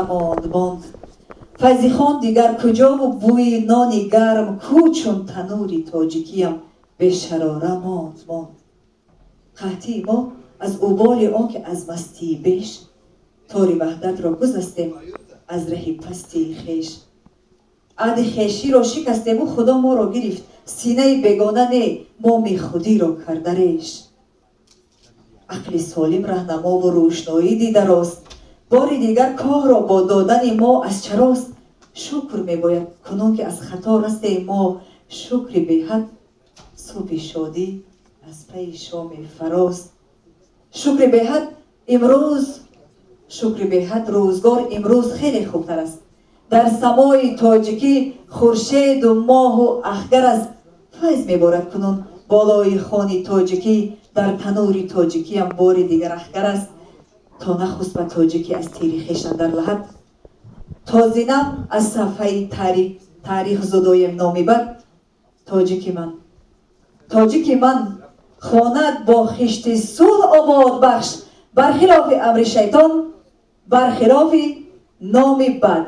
ماند فیضی خان دیگر کجا و بوی نان گرم کو چون تنوری تاجیکیم به شراره ماند. قحطی ما از اوبال آن که از مستی بیش تاری وحدت را گذستیم از ره پستی خیش. عهد خیشی را شکستیم و خدا ما را گرفت سینه بیگانه نه ما می خودی را کرده ریش. عقل سالم رهنما و روشنایی دیده راست بار دیگر کار را با دادن ما از چراست. شکر می باید کنون که از خطا رستیم ما شکر به حد صبح شادی از پی شام فراست. شکر به حد روزگار امروز خیلی خوبتر است. در سمای تاجیکی خورشید و ماه و اخگر است. فیض میبارد کنون بالای خانی تاجیکی در تنوری تاجیکی هم بار دیگر اخگر است. تا نخست به تاجیکی از تیری خویش اندر لحد تا زینم از صفحه تاریخ زدایم نامی بد. تاجیکی من خواند با خشت صلح آباد بخش برخلاف امر شیطان برخلاف نام بد.